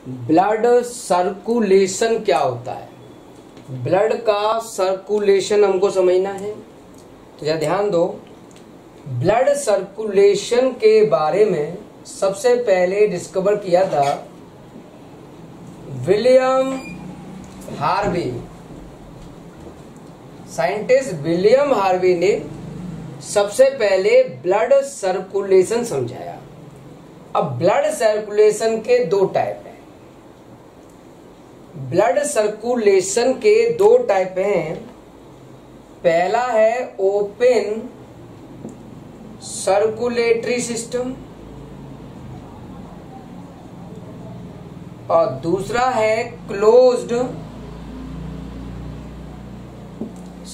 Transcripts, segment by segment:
Blood circulation क्या होता है? ब्लड का सर्कुलेशन हमको समझना है, तो जरा ध्यान दो। ब्लड सर्कुलेशन के बारे में सबसे पहले डिस्कवर किया था William Harvey. Scientist William Harvey ने सबसे पहले ब्लड सर्कुलेशन समझाया। अब ब्लड सर्कुलेशन के दो टाइप हैं। ब्लड सर्कुलेशन के दो टाइप हैं। पहला है ओपन सर्कुलेटरी सिस्टम और दूसरा है closed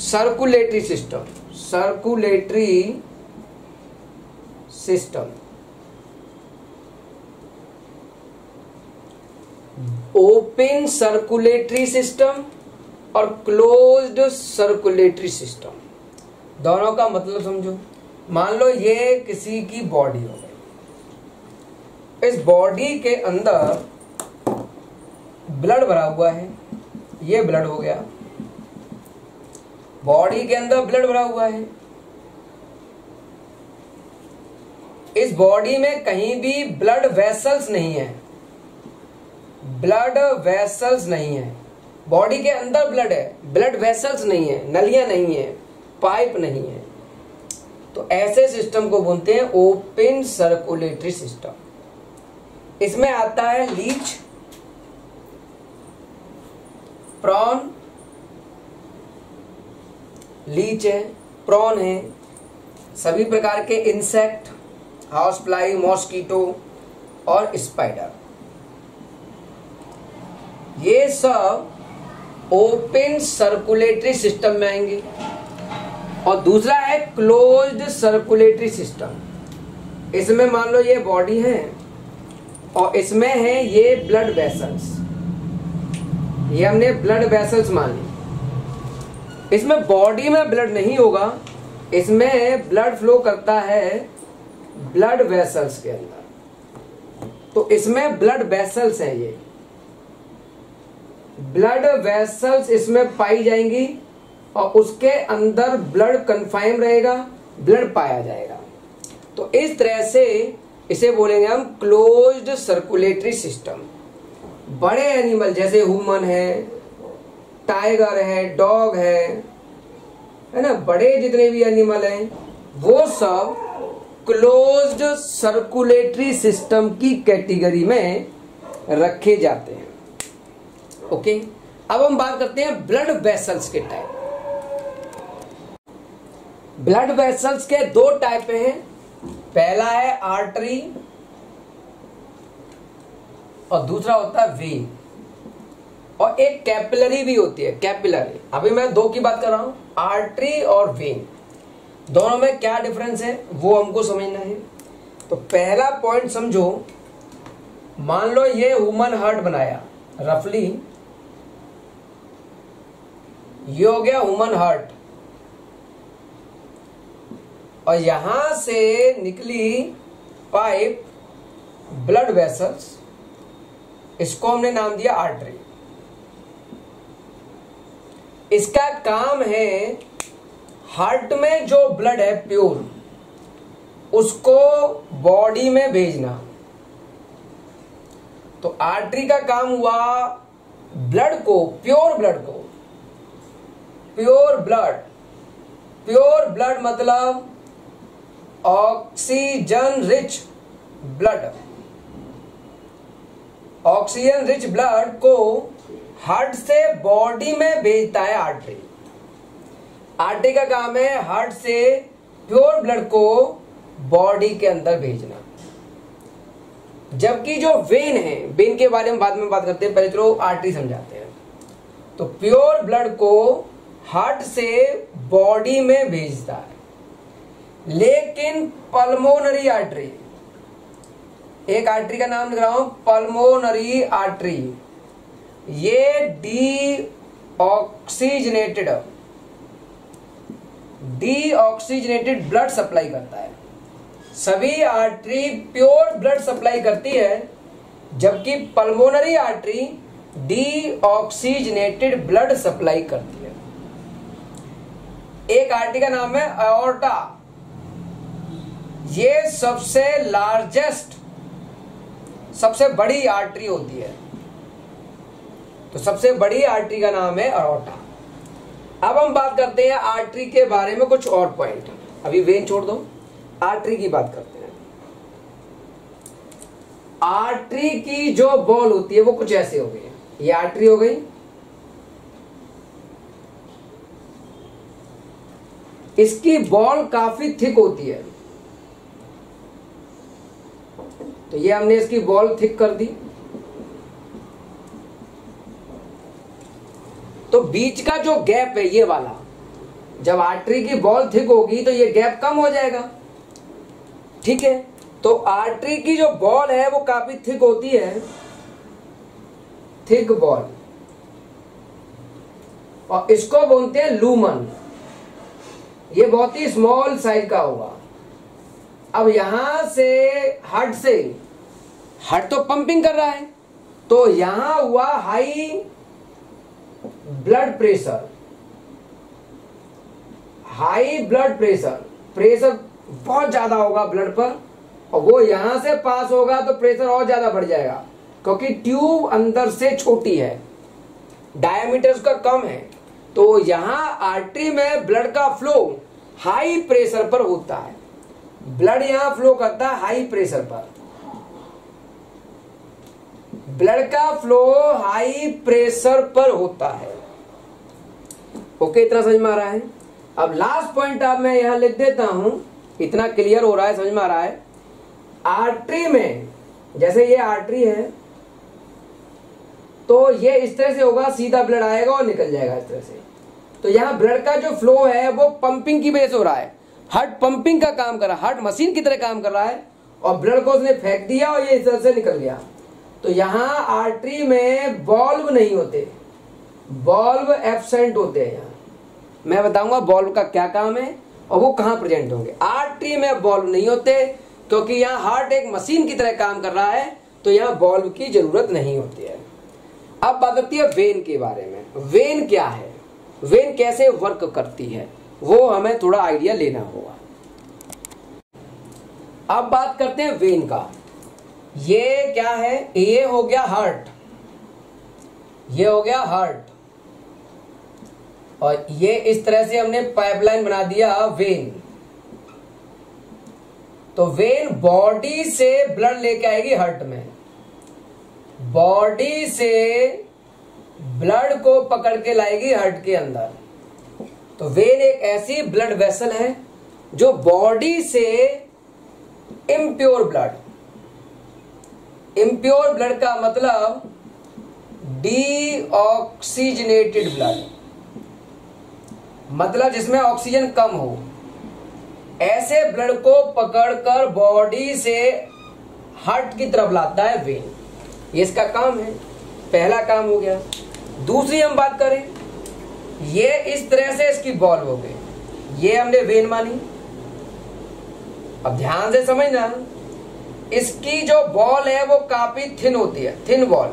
circulatory system. Circulatory system open circulatory system और क्लोज्ड सर्कुलेटरी सिस्टम, दोनों का मतलब समझो। मान लो ये किसी की बॉडी हो गई, इस बॉडी के अंदर ब्लड भरा हुआ है, ये ब्लड हो गया। बॉडी के अंदर ब्लड भरा हुआ है, इस बॉडी में कहीं भी ब्लड वेसल्स नहीं है। ब्लड वेसल्स नहीं है, बॉडी के अंदर ब्लड है, ब्लड वेसल्स नहीं है, नलियां नहीं है, पाइप नहीं है। तो ऐसे सिस्टम को बोलते हैं ओपन सर्कुलेटरी सिस्टम। इसमें आता है लीच, प्रॉन, लीच है, प्रॉन है, सभी प्रकार के इंसेक्ट, हाउस फ्लाई, मॉस्किटो और स्पाइडर, ये सब ओपन सर्कुलेटरी सिस्टम में आएंगे। और दूसरा है क्लोज्ड सर्कुलेटरी सिस्टम। इसमें मान लो ये बॉडी है और इसमें है ये ब्लड वेसल्स, ये हमने ब्लड वेसल्स मान ली। इसमें बॉडी में ब्लड नहीं होगा, इसमें ब्लड फ्लो करता है ब्लड वेसल्स के अंदर। तो इसमें ब्लड वेसल्स हैं, ये ब्लड वेसल्स इसमें पाई जाएंगी और उसके अंदर ब्लड कन्फाइम रहेगा, ब्लड पाया जाएगा। तो इस तरह से इसे बोलेंगे हम क्लोज्ड सर्कुलेटरी सिस्टम। बड़े एनिमल जैसे ह्यूमन है, टाइगर है, डॉग है ना, बड़े जितने भी एनिमल हैं वो सब क्लोज्ड सर्कुलेटरी सिस्टम की कैटेगरी में रखे जाते हैं। ओके, अब हम बात करते हैं ब्लड वेसल्स के टाइप। ब्लड वेसल्स के दो टाइप हैं। पहला है आर्टरी और दूसरा होता है वेन, और एक कैपिलरी भी होती है, कैपिलरी। अभी मैं दो की बात कर रहा हूं, आर्टरी और वेन। दोनों में क्या डिफरेंस है वो हमको समझना है। तो पहला पॉइंट समझो, मान लो ये ह्यूमन हार्ट बनाया रफली, ये हो गया ह्यूमन हार्ट, और यहां से निकली पाइप ब्लड वेसल्स, इसको हमने नाम दिया आर्टरी। इसका काम है हार्ट में जो ब्लड है प्योर, उसको बॉडी में भेजना। तो आर्टरी का काम हुआ ब्लड को, प्योर ब्लड को, प्योर ब्लड मतलब oxygen rich blood, oxygen rich blood को हार्ट से बॉडी में भेजता है आर्टरी। आर्टरी का काम है हार्ट से प्योर ब्लड को बॉडी के अंदर भेजना। जबकि जो वेन है, वेन के बारे में बाद में बात करते हैं, पहले चलो आर्टरी समझाते हैं। तो प्योर ब्लड को हार्ट से बॉडी में भेजता है। लेकिन पल्मोनरी आर्टरी, एक आर्टरी का नाम लिख रहा हूं, पल्मोनरी आर्टरी, ये डीऑक्सीजनेटेड ब्लड सप्लाई करता है। सभी आर्टरी प्योर ब्लड सप्लाई करती है, जबकि pulmonary artery deoxygenated blood supply करती है। एक आर्टरी का नाम है अयोर्टा, ये सबसे लार्जेस्ट, सबसे बड़ी आर्टरी होती है। तो सबसे बड़ी आर्टरी का नाम है अयोर्टा। अब हम बात करते हैं आर्टरी के बारे में कुछ और पॉइंट। अभी वेन छोड़ दो, आर्टरी की बात करते हैं। आर्टरी की जो बॉल होती है वो कुछ ऐसे हो गई। ये आर्टरी हो गई, इसकी बॉल काफी थिक होती है। तो ये हमने इसकी बॉल थिक कर दी। तो बीच का जो गैप है ये वाला, जब आर्टरी की बॉल थिक होगी तो ये गैप कम हो जाएगा, ठीक है। तो आर्टरी की जो बॉल है वो काफी थिक होती है, थिक बॉल, और इसको बोलते हैं लूमन। ये बहुत ही स्मॉल साइज का होगा। अब यहां से हार्ट तो पंपिंग कर रहा है, तो यहां हुआ high blood pressure, high blood pressure, pressure बहुत ज्यादा होगा ब्लड पर, और वो यहां से पास होगा तो प्रेशर और ज्यादा बढ़ जाएगा, क्योंकि ट्यूब अंदर से छोटी है, डायमीटर उसका कम है। तो यहां आर्टरी में ब्लड का फ्लो हाई प्रेशर पर होता है। ब्लड यहां फ्लो करता है हाई प्रेशर पर, ब्लड का फ्लो हाई प्रेशर पर होता है। ओके, इतना समझ में आ रहा है। अब लास्ट पॉइंट अब मैं यहां लिख देता हूं, इतना क्लियर हो रहा है, समझ में आ रहा है। आर्टरी में, जैसे ये आर्टरी है तो ये इस तरह से होगा, सीधा ब्लड आएगा और निकल जाएगा इस तरह से। तो यहां ब्लड का जो फ्लो है वो पंपिंग की वजह से हो रहा है। हार्ट पंपिंग का काम कर रहा है, हार्ट मशीन की तरह काम कर रहा है, और ब्लड को उसने फेंक दिया और ये इस तरह से निकल गया। तो यहां आर्टरी में बॉल्व नहीं होते, बॉल्व एब्सेंट होते हैं। यहां मैं बताऊंगा बॉल्व का क्या काम है और वो कहां प्रेजेंट होंगे। आर्टरी में बॉल्व नहीं होते क्योंकि यहां हार्ट एक मशीन की तरह काम कर रहा है, तो यहां बॉल्व की जरूरत नहीं होती है। अब बात आती है वेन के बारे में। वेन क्या है, वेन कैसे वर्क करती है, वो हमें थोड़ा आइडिया लेना होगा। अब बात करते हैं वेन का। ये क्या है, ये हो गया हार्ट, ये हो गया हार्ट, और ये इस तरह से हमने पाइपलाइन बना दिया वेन। तो वेन बॉडी से ब्लड लेके आएगी हार्ट में, बॉडी से ब्लड को पकड़ के लाएगी हार्ट के अंदर। तो वेन एक ऐसी ब्लड वेसल है जो बॉडी से इम्प्योर ब्लड, इम्प्योर ब्लड का मतलब डीऑक्सीजनेटेड ब्लड, मतलब जिसमें ऑक्सीजन कम हो, ऐसे ब्लड को पकड़कर बॉडी से हार्ट की तरफ लाता है वेन। ये इसका काम है, पहला काम हो गया। दूसरी हम बात करें, ये इस तरह से इसकी बॉल हो गई, ये हमने वेन मानी। अब ध्यान से समझना, इसकी जो बॉल है वो काफी थिन होती है, थिन बॉल,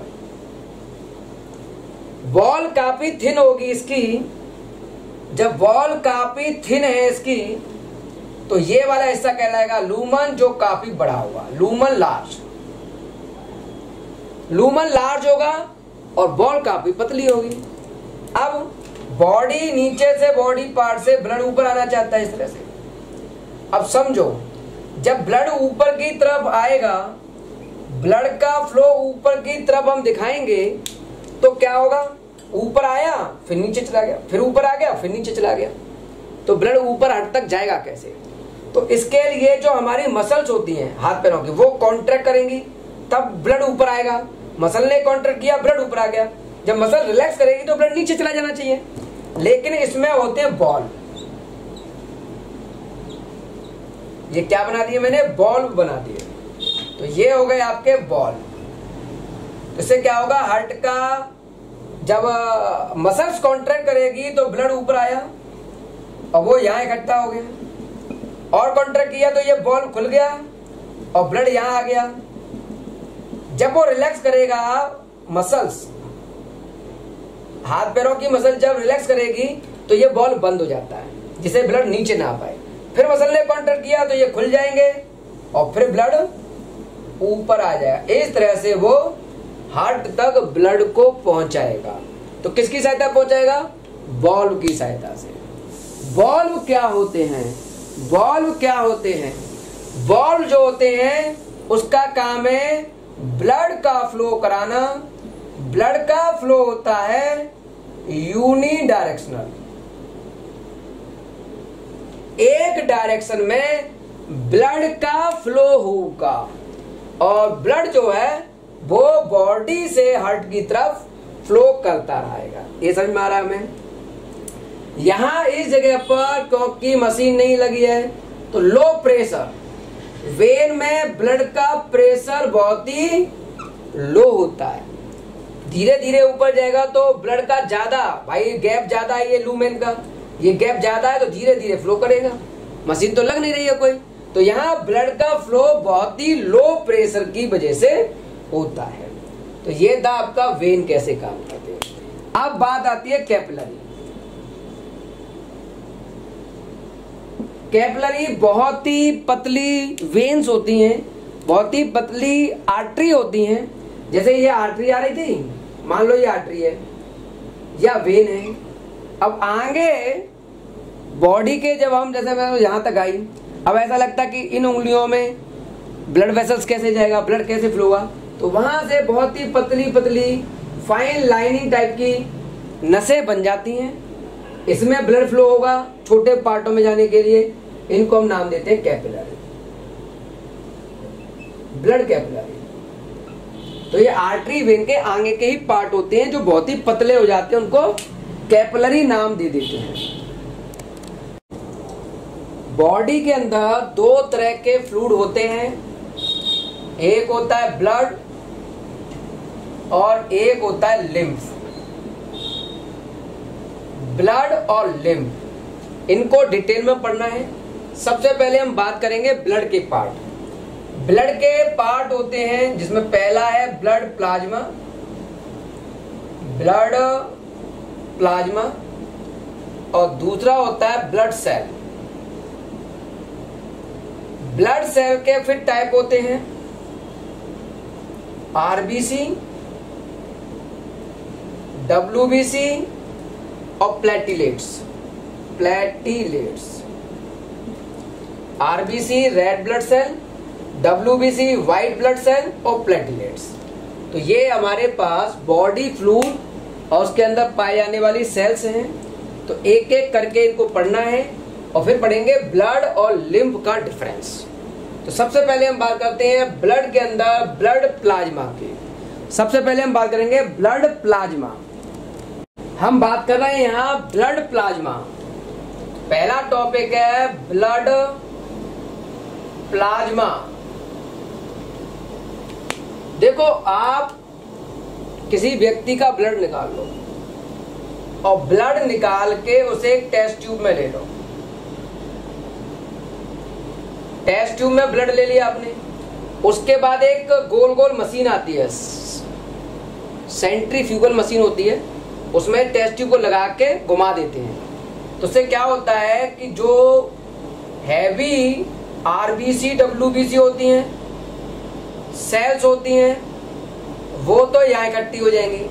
बॉल काफी थिन होगी इसकी। जब बॉल काफी थिन है इसकी, तो ये वाला हिस्सा कहलाएगा लूमन, जो काफी बड़ा होगा, लूमन लार्ज। लूमन लार्ज होगा और बॉल काफी पतली होगी। अब बॉडी नीचे से, बॉडी पार्ट से ब्लड ऊपर आना चाहता है इस तरह से। अब समझो, जब ब्लड ऊपर की तरफ आएगा, ब्लड का फ्लो ऊपर की तरफ हम दिखाएंगे, तो क्या होगा, ऊपर आया फिर नीचे चला गया, फिर ऊपर आ गया फिर नीचे चला गया। तो ब्लड ऊपर हार्ट तक जाएगा कैसे? तो इसके लिए जो हमारी मसल्स होती हैं हाथ पैरों की, वो कॉन्ट्रैक्ट करेंगी, तब ब्लड ऊपर आएगा। मसल ने कॉन्ट्रैक्ट किया, ब्लड ऊपर आ गया। जब मसल रिलैक्स करेगी तो ब्लड नीचे चला जाना चाहिए, लेकिन इसमें होते हैं बॉल। ये क्या बना दिए मैंने, बॉल बना दिए। तो ये हो गए आपके बॉल। इससे क्या होगा, हार्ट का जब मसल्स कॉन्ट्रैक्ट करेगी तो ब्लड ऊपर आया और वो यहां इकट्ठा हो गया, और कॉन्ट्रैक्ट किया तो ये बॉल खुल गया और ब्लड यहां आ गया। जब वो रिलैक्स करेगा मसल्स, हाथ पैरों की मसल जब रिलैक्स करेगी तो ये बॉल बंद हो जाता है, जिसे ब्लड नीचे ना आ पाए। फिर मसल ने कॉन्ट्रैक्ट किया तो ये खुल जाएंगे और फिर ब्लड ऊपर आ जाएगा। इस तरह से वो हार्ट तक ब्लड को पहुंचाएगा। तो किसकी सहायता पहुंचाएगा? बॉल्व की सहायता से। बॉल्व क्या होते हैं? बॉल्व क्या होते हैं? बॉल्व जो होते हैं उसका काम है ब्लड का फ्लो कराना। ब्लड का फ्लो होता है यूनिडायरेक्शनल, एक डायरेक्शन में ब्लड का फ्लो होगा और ब्लड जो है वो बॉडी से हार्ट की तरफ फ्लो करता रहेगा। ये समझ में आ रहा है हमें? यहां इस जगह पर क्योंकि मशीन नहीं लगी है तो लो प्रेशर, वेन में ब्लड का प्रेशर बहुत ही लो होता है। धीरे धीरे ऊपर जाएगा तो ब्लड का ज्यादा, भाई गैप ज्यादा है ये लूमेन का, ये गैप ज्यादा है तो धीरे धीरे फ्लो करेगा। मशीन तो लग नहीं रही है कोई, तो यहाँ ब्लड का फ्लो बहुत ही लो प्रेशर की वजह से होता है। तो ये था आपका वेन कैसे काम करते हैं। अब बात आती है कैपिलरी। कैपिलरी बहुत ही पतली वेन्स होती हैं, बहुत ही पतली आर्टरी होती हैं। जैसे ये आर्टरी आ रही थी, मान लो ये आर्टरी है या वेन है। अब आगे बॉडी के जब हम जैसे यहां तक आई, अब ऐसा लगता कि इन उंगलियों में ब्लड वेसल्स कैसे जाएगा, ब्लड कैसे फ्लो होगा, तो वहां से बहुत ही पतली पतली फाइन लाइनिंग टाइप की नसें बन जाती हैं। इसमें ब्लड फ्लो होगा छोटे पार्टों में जाने के लिए। इनको हम नाम देते हैं कैपिलरी, ब्लड कैपिलरी। तो ये आर्टरी वेन के आगे के ही पार्ट होते हैं जो बहुत ही पतले हो जाते हैं, उनको कैपिलरी नाम दे देते हैं। बॉडी के अंदर दो तरह के फ्लूइड होते हैं, एक होता है ब्लड और एक होता है लिम्फ। ब्लड और लिम्फ, इनको डिटेल में पढ़ना है। सबसे पहले हम बात करेंगे ब्लड के पार्ट। ब्लड के पार्ट होते हैं जिसमें पहला है ब्लड प्लाज्मा, ब्लड प्लाज्मा, और दूसरा होता है ब्लड सेल। ब्लड सेल के फिर टाइप होते हैं आरबीसी, डब्ल्यूबीसी और platelets. Platelets, RBC red blood cell, WBC white blood cell और प्लेटिलेट्स। तो ये हमारे पास बॉडी फ्लूइड और उसके अंदर पाए जाने वाली सेल्स हैं। तो एक एक करके इनको पढ़ना है और फिर पढ़ेंगे ब्लड और लिम्फ का डिफरेंस। तो सबसे पहले हम बात करते हैं ब्लड के अंदर ब्लड प्लाज्मा की। सबसे पहले हम बात करेंगे ब्लड प्लाज्मा। हम बात कर रहे हैं यहां ब्लड प्लाज्मा। पहला टॉपिक है ब्लड प्लाज्मा। देखो, आप किसी व्यक्ति का ब्लड निकाल लो और ब्लड निकाल के उसे एक टेस्ट ट्यूब में ले लो। टेस्ट ट्यूब में ब्लड ले लिया आपने, उसके बाद एक गोल गोल मशीन आती है, सेंट्रीफ्यूगल मशीन होती है, उसमें टेस्ट ट्यूब को लगा के घुमा देते हैं। तो उससे क्या होता है कि जो हैवी आरबीसी डब्ल्यूबीसी होती हैं, सेल्स होती हैं, वो तो यहाँ इकट्ठी हो जाएंगी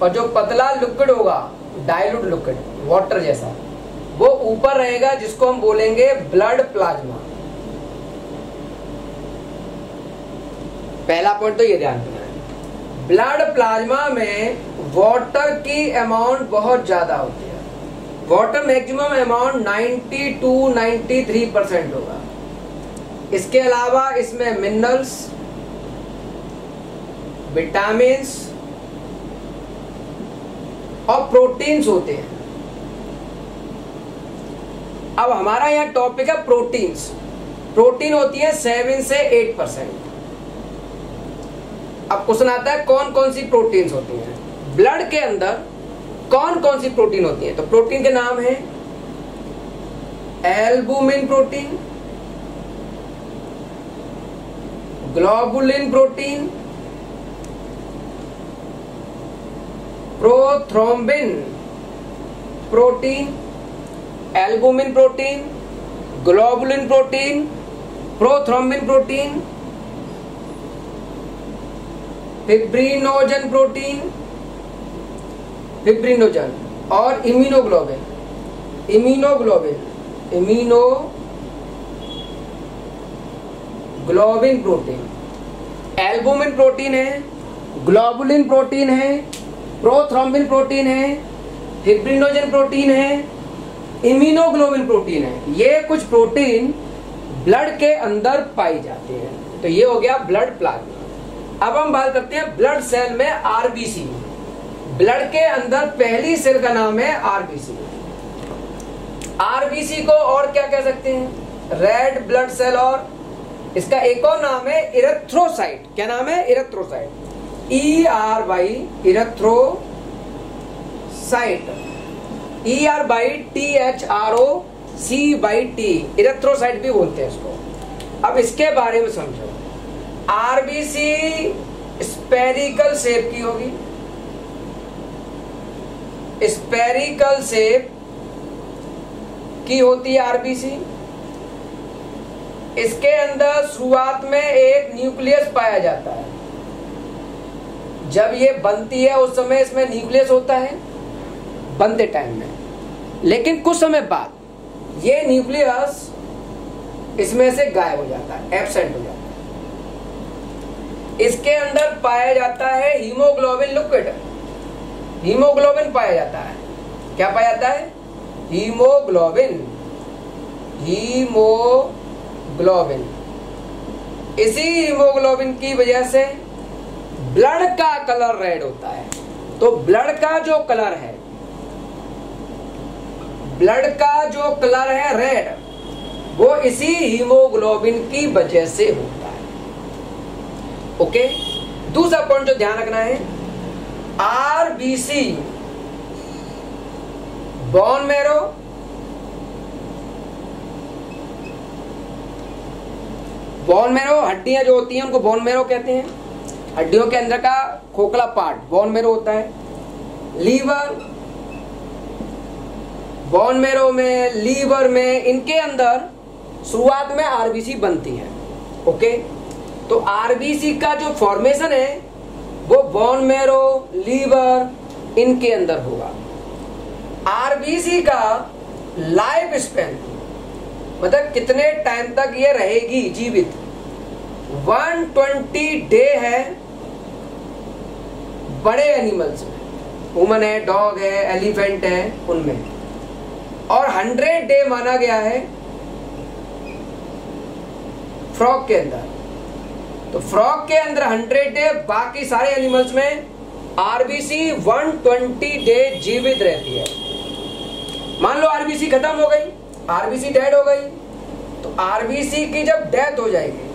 और जो पतला लिक्विड होगा, डाइल्यूट लिक्विड, वाटर जैसा, वो ऊपर रहेगा, जिसको हम बोलेंगे ब्लड प्लाज्मा। पहला पॉइंट तो ये ध्यान रखना है, ब्लड प्लाज्मा में वाटर की अमाउंट बहुत ज्यादा होती है। वाटर मैक्सिमम अमाउंट 90 to 93% होगा। इसके अलावा इसमें मिनरल्स, विटामिन्स और प्रोटीन्स होते हैं। अब हमारा यहां टॉपिक है प्रोटीन्स। प्रोटीन होती है 7 से 8%। अब क्वेश्चन आता है कौन कौन सी प्रोटीन्स होती हैं ब्लड के अंदर, कौन कौन सी प्रोटीन होती है। तो प्रोटीन के नाम है albumin protein, globulin protein, prothrombin protein, albumin protein, globulin protein, prothrombin protein, fibrinogen protein, fibrinogen और immunoglobulin, immunoglobulin protein. Albumin protein है, ग्लोबुलिन प्रोटीन है, प्रोथ्रोम्बिन प्रोटीन है, फिब्रिनोजन प्रोटीन है, इम्यूनोग्लोबिन प्रोटीन है। ये कुछ प्रोटीन ब्लड के अंदर पाई जाते हैं। तो ये हो गया ब्लड प्लाज्मा। अब हम बात करते हैं ब्लड सेल में आरबीसी। ब्लड के अंदर पहली सेल का नाम है आरबीसी। आरबीसी को और क्या कह सकते हैं? रेड ब्लड सेल, और इसका एक और नाम है इरेथ्रोसाइट। क्या नाम है? Erythrocyte, ERY, erythrocyte, ERTHROCYT, erythrocyte भी बोलते हैं इसको। अब इसके बारे में समझो। आरबीसी स्पेरिकल शेप की होगी, स्पेरिकल शेप की होती है आरबीसी। इसके अंदर शुरुआत में एक न्यूक्लियस पाया जाता है। जब ये बनती है उस समय इसमें न्यूक्लियस होता है बनते टाइम में, लेकिन कुछ समय बाद ये न्यूक्लियस इसमें से गायब हो जाता है, एब्सेंट हो जाता है। इसके अंदर पाया जाता है हीमोग्लोबिन लिक्विड, हीमोग्लोबिन पाया जाता है। क्या पाया जाता है? Haemoglobin, haemoglobin. इसी हीमोग्लोबिन की वजह से ब्लड का कलर रेड होता है। तो ब्लड का जो कलर है, ब्लड का जो कलर है रेड, वो इसी हीमोग्लोबिन की वजह से होता है। ओके, दूसरा पॉइंट जो ध्यान रखना है, RBC bone marrow, bone marrow, हड्डियां जो होती हैं उनको बोन मैरो कहते हैं। हड्डियों के अंदर का खोखला पार्ट बोन मैरो होता है। लीवर, बोन मैरो में, लीवर में, इनके अंदर शुरुआत में आरबीसी बनती है। ओके, तो आरबीसी का जो फॉर्मेशन है वो बोन मैरो, लीवर, इनके अंदर होगा। आरबीसी का लाइफ स्पेन, मतलब कितने टाइम तक ये रहेगी जीवित, 120 डे है बड़े एनिमल्स में, ह्यूमन है, डॉग है, एलिफेंट है, उनमें, और 100 डे माना गया है फ्रॉग के अंदर। तो फ्रॉग के अंदर 100 डे, बाकी सारे एनिमल्स में आरबीसी 120 डे जीवित रहती है। मान लो आरबीसी खत्म हो गई, आरबीसी डेड हो गई, तो आरबीसी की जब डेथ हो जाएगी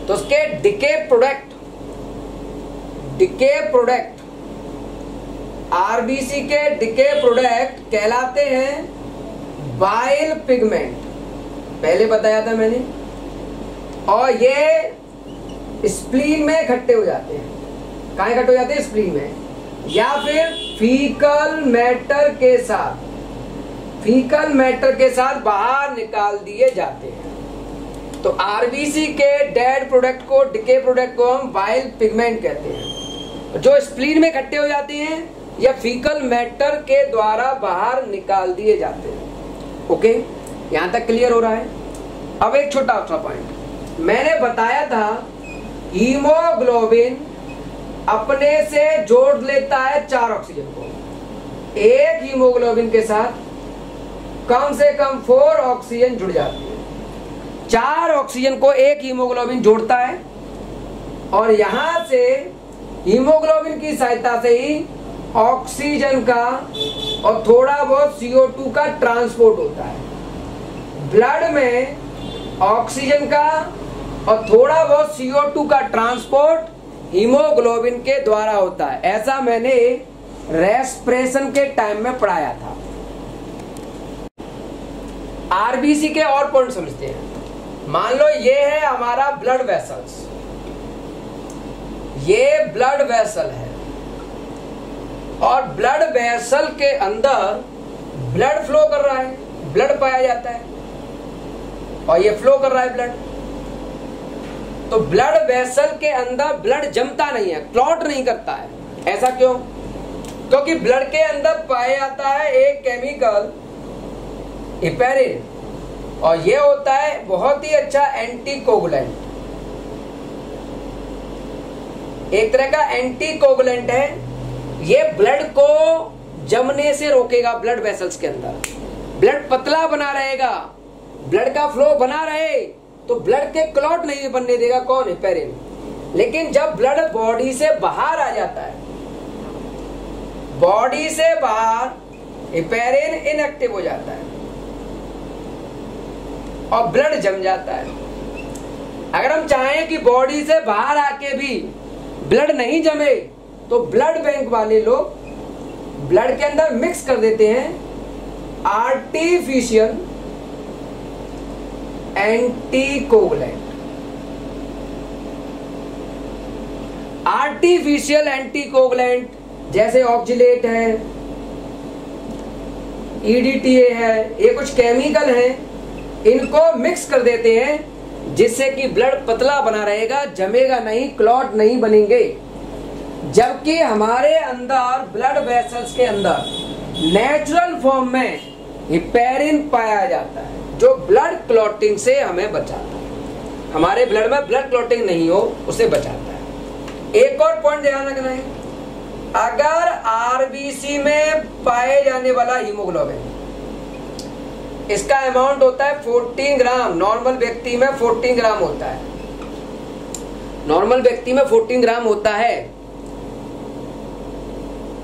तो उसके डिके प्रोडक्ट, आरबीसी के डिके प्रोडक्ट कहलाते हैं बाइल पिगमेंट, पहले बताया था मैंने, और ये स्प्लीन में इकट्ठे हो जाते हैं। कहाँ इकट्ठे हो जाते हैं? स्प्लीन में, या फिर फीकल मैटर के साथ, फीकल मैटर के साथ बाहर निकाल दिए जाते हैं। तो आरबीसी के डेड प्रोडक्ट को, डिके प्रोडक्ट को हम बाइल पिगमेंट कहते हैं, जो स्प्लीन में इकट्ठे हो जाते हैं या फीकल मैटर के द्वारा बाहर निकाल दिए जाते हैं। ओके, यहां तक क्लियर हो रहा है? अब एक छोटा सा पॉइंट मैंने बताया था, हीमोग्लोबिन अपने से जोड़ लेता है 4 ऑक्सीजन को। एक हीमोग्लोबिन के साथ कम से कम 4 ऑक्सीजन जुड़ जाती है। 4 ऑक्सीजन को एक हीमोग्लोबिन जोड़ता है, और यहां से हीमोग्लोबिन की सहायता से ही ऑक्सीजन का और थोड़ा बहुत CO2 का ट्रांसपोर्ट होता है। ब्लड में ऑक्सीजन का और थोड़ा बहुत CO2 का ट्रांसपोर्ट हीमोग्लोबिन के द्वारा होता है। ऐसा मैंने रेस्पिरेशन के टाइम में पढ़ाया था। आरबीसी के और पॉइंट समझते हैं। मान लो ये है हमारा ब्लड वेसल्स, ये ब्लड वेसल है, और ब्लड वेसल के अंदर ब्लड फ्लो कर रहा है, ब्लड पाया जाता है और ये फ्लो कर रहा है ब्लड। तो ब्लड वेसल के अंदर ब्लड जमता नहीं है, क्लॉट नहीं करता है। ऐसा क्यों? क्योंकि ब्लड के अंदर पाया जाता है एक केमिकल हेपेरिन, और ये होता है बहुत ही अच्छा एंटीकोगुलेंट, एक तरह का एंटीकोगुलेंट है। ये ब्लड को जमने से रोकेगा, ब्लड वेसल्स के अंदर ब्लड पतला बना रहेगा, ब्लड का फ्लो बना रहे, तो ब्लड के क्लॉट नहीं बनने देगा। कौन? हेपेरिन। लेकिन जब ब्लड बॉडी से बाहर आ जाता है, बॉडी से बाहर हेपेरिन इनएक्टिव हो जाता है और ब्लड जम जाता है। अगर हम चाहें कि बॉडी से बाहर आके भी ब्लड नहीं जमे, तो ब्लड बैंक वाले लोग ब्लड के अंदर मिक्स कर देते हैं आर्टिफिशियल एंटीकोगुलेंट। आर्टिफिशियल एंटीकोगुलेंट जैसे ऑक्जिलेट है, ईडीटीए है, ये कुछ केमिकल हैं, इनको मिक्स कर देते हैं जिससे कि ब्लड पतला बना रहेगा, जमेगा नहीं, क्लॉट नहीं बनेंगे। जबकि हमारे अंदर ब्लड वेसल्स के अंदर नेचुरल फॉर्म में हेपेरिन पाया जाता है जो ब्लड क्लॉटिंग से हमें बचाता है। हमारे ब्लड में ब्लड क्लॉटिंग नहीं हो, उसे बचाता है। एक और पॉइंट ध्यान रखना है, अगर आरबीसी में पाए जाने वाला हीमोग्लोबिन, इसका अमाउंट होता है 14 ग्राम, नॉर्मल व्यक्ति में 14 ग्राम होता है, नॉर्मल व्यक्ति में 14 ग्राम होता है।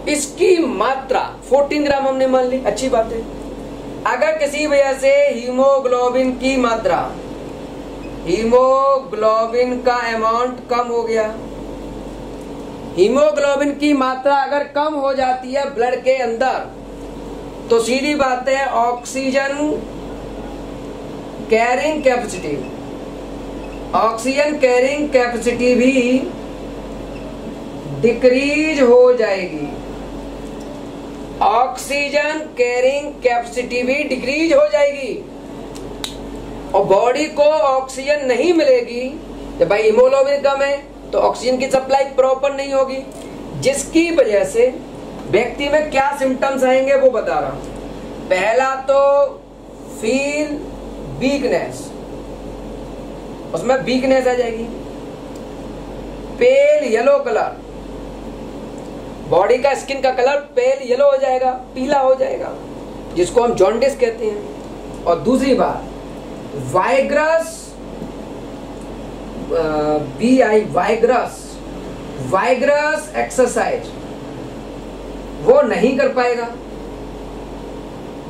इसकी मात्रा 14 ग्राम हमने मान ली, अच्छी बात है। अगर किसी वजह से हीमोग्लोबिन की मात्रा, हीमोग्लोबिन का अमाउंट कम हो गया, हीमोग्लोबिन की मात्रा अगर कम हो जाती है ब्लड के अंदर, तो सीधी बात है oxygen carrying capacity, oxygen carrying capacity भी डिक्रीज हो जाएगी। ऑक्सीजन कैरिंग कैपेसिटी भी डिक्रीज हो जाएगी और बॉडी को ऑक्सीजन नहीं मिलेगी। जब भाई हीमोग्लोबिन कम है तो ऑक्सीजन की सप्लाई प्रॉपर नहीं होगी, जिसकी वजह से व्यक्ति में क्या सिम्टम्स आएंगे वो बता रहा हूं। पहला तो फील वीकनेस, उसमें वीकनेस आ जाएगी। पेल येलो कलर, बॉडी का स्किन का कलर पेल येलो हो जाएगा, पीला हो जाएगा, जिसको हम जॉन्डिस कहते हैं। और दूसरी बात, वाइग्रस, वाइग्रस एक्सरसाइज वो नहीं कर पाएगा।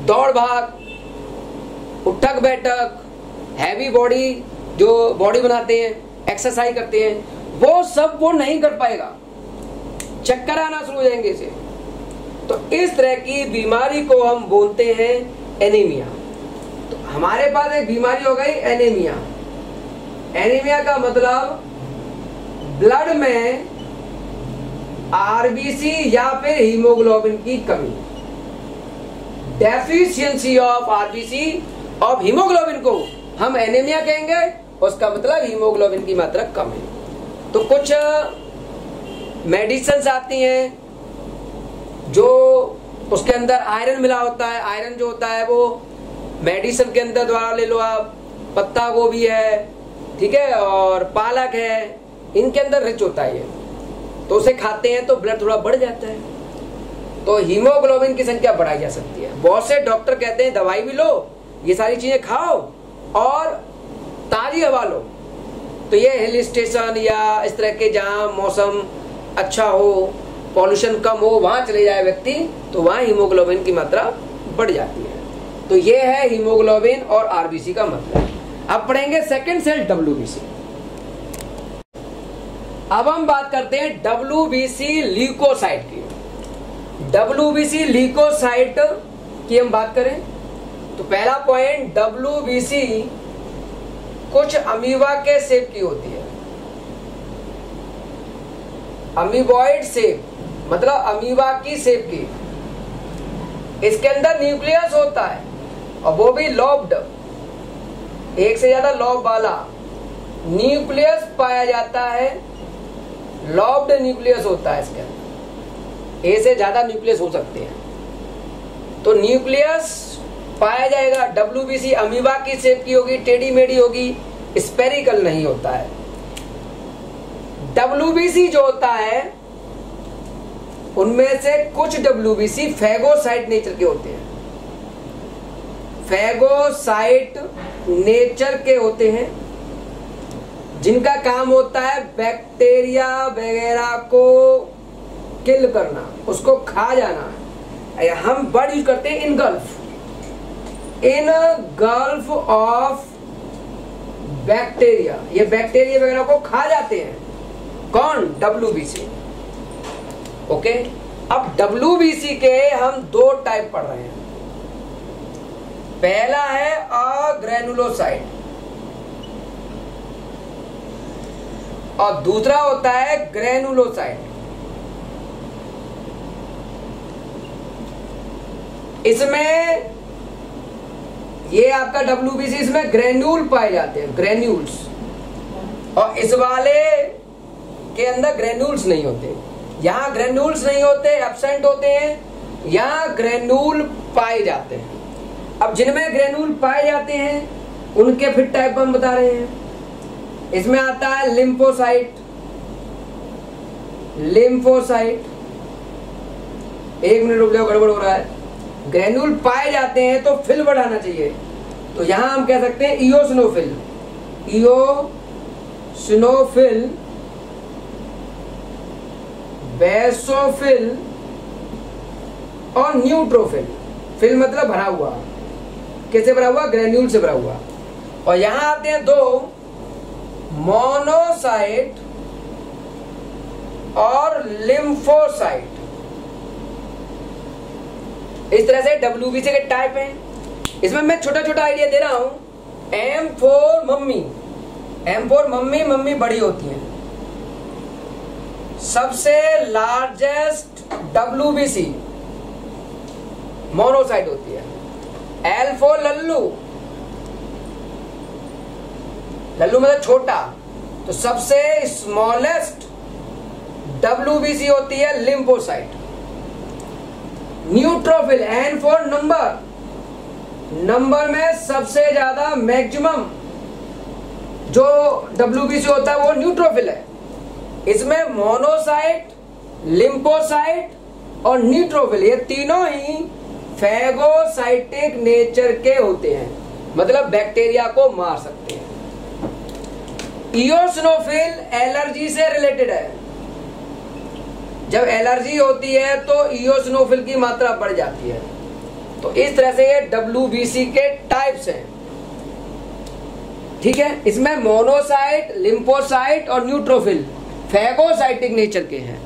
दौड़ भाग, उठक बैठक, हैवी बॉडी जो बॉडी बनाते हैं, एक्सरसाइज करते हैं, वो सब वो नहीं कर पाएगा, चक्कर आना शुरू हो जाएंगे इसे। तो इस तरह की बीमारी को हम बोलते हैं एनीमिया। तो हमारे पास एक बीमारी हो गई एनीमिया। एनीमिया का मतलब ब्लड में आरबीसी या फिर हीमोग्लोबिन की कमी, deficiency of RBC of haemoglobin को हम एनीमिया कहेंगे। उसका मतलब हीमोग्लोबिन की मात्रा कम है। तो कुछ मेडिसिन आती हैं जो उसके अंदर आयरन मिला होता है। आयरन जो होता है वो मेडिसिन के अंदर द्वारा ले लो आप, पत्ता गोभी है, ठीक है, और पालक है, इनके अंदर रिच होता है ये, तो उसे खाते हैं तो ब्लड थोड़ा बढ़ जाता है, तो हीमोग्लोबिन की संख्या बढ़ाई जा सकती है। बहुत से डॉक्टर कहते हैं दवाई भी लो, ये सारी चीजें खाओ और ताजी हवा लो। तो ये हिल स्टेशन या इस तरह के जहाँ मौसम अच्छा हो, पॉल्यूशन कम हो, वहां चले जाए व्यक्ति, तो वहां हीमोग्लोबिन की मात्रा बढ़ जाती है। तो ये है हीमोग्लोबिन और आरबीसी का मतलब। अब पढ़ेंगे सेकंड सेल डब्ल्यूबीसी। अब हम बात करते हैं डब्ल्यूबीसी ल्यूकोसाइट की। डब्ल्यूबीसी ल्यूकोसाइट की हम बात करें तो पहला पॉइंट, डब्ल्यूबीसी कुछ अमीबा के शेप की होती है, अमीबॉइड शेप, मतलब अमीबा की शेप की। इसके अंदर न्यूक्लियस होता है और वो भी लॉब्ड, एक से ज्यादा लॉब वाला न्यूक्लियस पाया जाता है। लॉब्ड न्यूक्लियस होता है इसके अंदर, ए से ज्यादा न्यूक्लियस हो सकते हैं। तो न्यूक्लियस पाया जाएगा। WBC अमीबा की शेप की होगी, टेढ़ी मेढ़ी होगी, स्पेरिकल नहीं होता है। WBC जो होता है उनमें से कुछ WBC फैगोसाइट नेचर के होते हैं। फैगोसाइट नेचर के होते हैं जिनका काम होता है बैक्टीरिया वगैरह को किल करना, उसको खा जाना। हम वर्ड यूज करते हैं engulf, in gulf of bacteria. ये बैक्टीरिया वगैरह को खा जाते हैं। कौन? WBC। ओके, अब WBC के हम दो टाइप पढ़ रहे हैं। पहला है अग्रेनुलोसाइट और दूसरा होता है ग्रेनुलोसाइट। इसमें ये आपका WBC, इसमें ग्रेन्यूल पाए जाते हैं, ग्रेन्यूल्स। और इस वाले के अंदर ग्रेन्यूल्स नहीं होते। यहां ग्रेन्यूल्स नहीं होते, एब्सेंट होते हैं। यहां ग्रेन्यूल पाए जाते हैं। अब जिनमें ग्रेन्यूल पाए जाते हैं उनके फिर टाइप हम बता रहे हैं। इसमें आता है लिम्फोसाइट। लिम्फोसाइट, एक मिनट रुक जाओ, गड़बड़ हो रहा है। ग्रेन्यूल पाए जाते हैं तो फिल बढ़ाना चाहिए, तो यहां हम कह सकते हैं इओसिनोफिल। इओसिनोफिल, बेसोफिल और न्यूट्रोफिल। फिल मतलब भरा हुआ, कैसे भरा हुआ? ग्रेन्यूल से भरा हुआ। और यहां आते हैं दो, मोनोसाइट और लिम्फोसाइट। इस तरह से WBC के टाइप हैं। इसमें मैं छोटा छोटा आइडिया दे रहा हूं। M for mummy, M for mummy, mummy बड़ी होती है। सबसे लार्जेस्ट WBC मोनोसाइट होती है। L फॉर लल्लू, लल्लू मतलब छोटा, तो सबसे स्मॉलेस्ट WBC होती है lymphocyte. Neutrophil, N for number, number में सबसे ज्यादा मैक्सिमम जो WBC होता है वो न्यूट्रोफिल है। इसमें मोनोसाइट, लिम्फोसाइट और न्यूट्रोफिल, ये तीनों ही फैगोसाइटिक नेचर के होते हैं, मतलब बैक्टीरिया को मार सकते हैं। इओसिनोफिल एलर्जी से रिलेटेड है। जब एलर्जी होती है तो इओसिनोफिल की मात्रा बढ़ जाती है। तो इस तरह से ये WBC के टाइप्स हैं। ठीक है, इसमें मोनोसाइट, लिम्फोसाइट और न्यूट्रोफिल फैगोसाइटिक नेचर के हैं,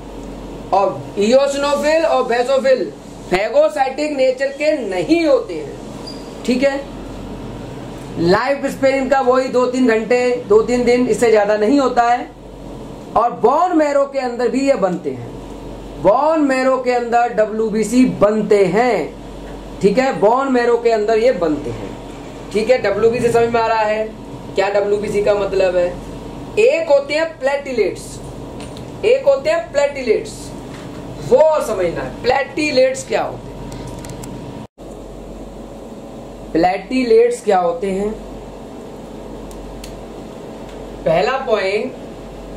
और इओसिनोफिल और बेसोफिल फैगोसाइटिक नेचर के नहीं होते हैं। ठीक है, लाइफ स्पेन इनका वही 2-3 घंटे, 2-3 दिन, इससे ज्यादा नहीं होता है। और बोन मैरो के अंदर भी ये बनते हैं। बोन मैरो के अंदर WBC बनते हैं। ठीक है, बोन मैरो के अंदर ये बनते हैं। ठीक है, WBC समझ में आ रहा है क्या WBC का मतलब है? एक होते हैं प्लेटिलेट्स, एक होते हैं प्लेटिलेट्स, वो समझना है। प्लेटिलेट्स क्या होते हैं? प्लेटिलेट्स क्या होते हैं? पहला पॉइंट,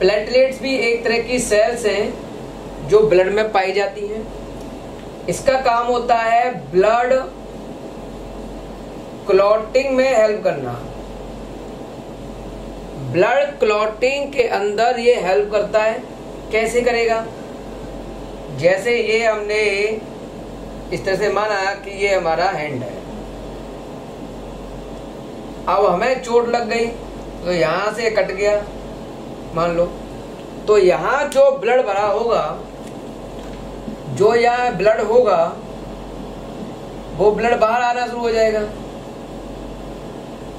प्लेटलेट्स भी एक तरह की सेल्स हैं जो ब्लड में पाई जाती हैं। इसका काम होता है ब्लड क्लॉटिंग में हेल्प करना। ब्लड क्लॉटिंग के अंदर ये हेल्प करता है। कैसे करेगा? जैसे ये हमने इस तरह से माना कि ये हमारा हैंड है, अब हमें चोट लग गई तो यहां से कट गया मान लो, तो यहां जो ब्लड भरा होगा, जो यहाँ ब्लड होगा, वो ब्लड बाहर आना शुरू हो जाएगा।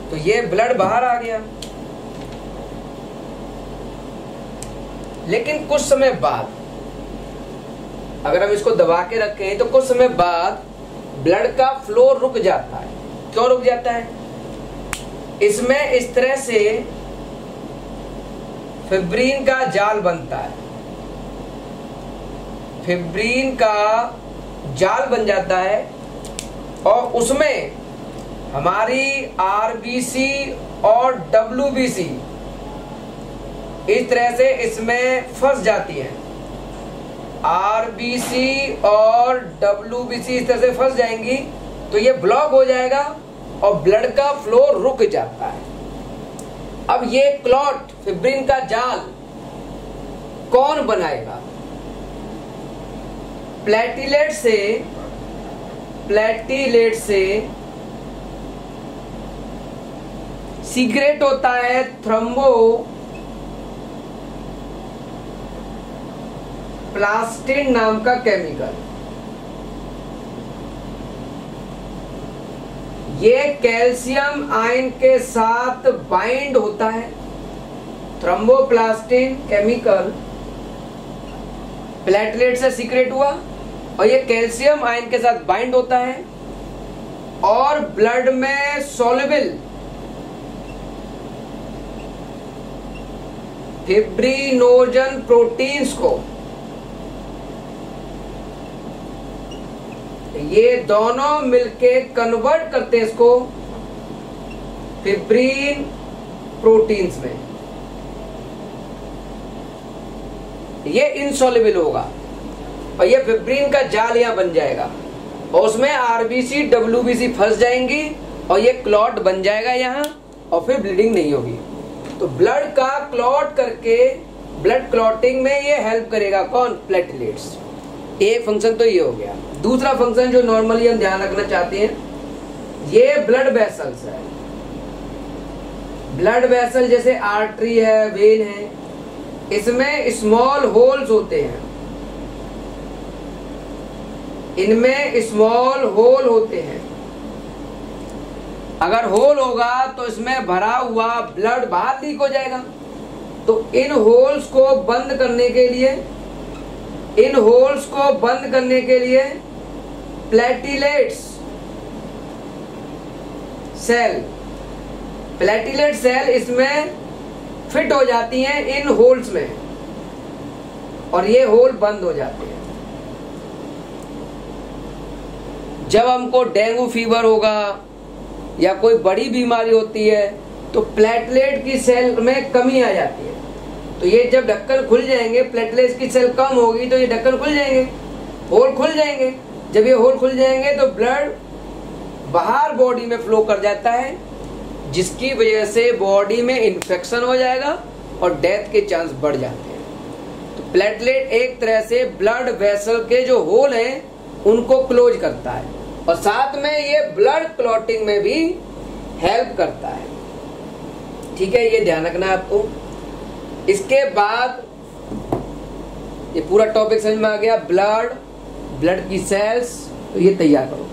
तो ये ब्लड बाहर आ गया, लेकिन कुछ समय बाद अगर हम इसको दबा के रखें तो कुछ समय बाद ब्लड का फ्लो रुक जाता है। क्यों रुक जाता है? इसमें इस तरह से फिब्रिन का जाल बनता है, फिब्रिन का जाल बन जाता है और उसमें हमारी आरबीसी और डब्ल्यूबीसी इस तरह से इसमें फंस जाती है। आरबीसी और डब्ल्यूबीसी इस तरह से फंस जाएंगी तो ये ब्लॉक हो जाएगा और ब्लड का फ्लो रुक जाता है। अब ये क्लॉट, फिब्रिन का जाल कौन बनाएगा? प्लेटिलेट से सीक्रेट होता है थ्रोम्बोप्लास्टिन नाम का केमिकल। ये कैल्शियम आयन के साथ बाइंड होता है। थ्रोम्बोप्लास्टिन केमिकल प्लेटलेट से सीक्रेट हुआ और ये कैल्शियम आयन के साथ बाइंड होता है और ब्लड में सॉल्युबल फिब्रिनोजन प्रोटीन्स को, ये दोनों मिलके कन्वर्ट करते हैं इसको फिब्रिन प्रोटीन्स में। ये इनसॉल्युबल होगा और ये फिब्रिन का जाल यहां बन जाएगा और उसमें आरबीसी डब्ल्यूबीसी फंस जाएंगी और ये क्लॉट बन जाएगा यहां और फिर ब्लीडिंग नहीं होगी। तो ब्लड का क्लॉट करके ब्लड क्लॉटिंग में ये हेल्प करेगा कौन? प्लेटलेट्स। एक फंक्शन तो ये हो गया। दूसरा फंक्शन जो नॉर्मली हम ध्यान रखना चाहते हैं, ये ब्लड वेसल्स है। ब्लड वेसल जैसे आर्टरी है, वेन है, इसमें स्मॉल होल्स होते हैं, इनमें स्मॉल होल होते हैं। अगर होल होगा तो इसमें भरा हुआ ब्लड बाहर लीक हो जाएगा। तो इन होल्स को बंद करने के लिए प्लेटिलेट सेल इसमें फिट हो जाती हैं इन होल्स में और ये होल बंद हो जाते हैं। जब हमको डेंगू फीवर होगा या कोई बड़ी बीमारी होती है तो प्लेटलेट की सेल में कमी आ जाती है। तो ये जब ढक्कन खुल जाएंगे, प्लेटलेट की सेल कम होगी तो ये ढक्कन खुल जाएंगे, होल खुल जाएंगे। जब ये होल खुल जाएंगे तो ब्लड बाहर बॉडी में फ्लो कर जाता है, जिसकी वजह से बॉडी में इन्फेक्शन हो जाएगा और डेथ के चांस बढ़ जाते हैं। तो प्लेटलेट एक तरह से ब्लड वेसल के जो होल हैं उनको क्लोज करता है और साथ में ये ब्लड क्लॉटिंग में भी हेल्प करता है। ठीक है, ये ध्यान रखना है आपको। इसके बाद ये पूरा टॉपिक समझ में आ गया। ब्लड की सेल्स, तो ये तैयार करो।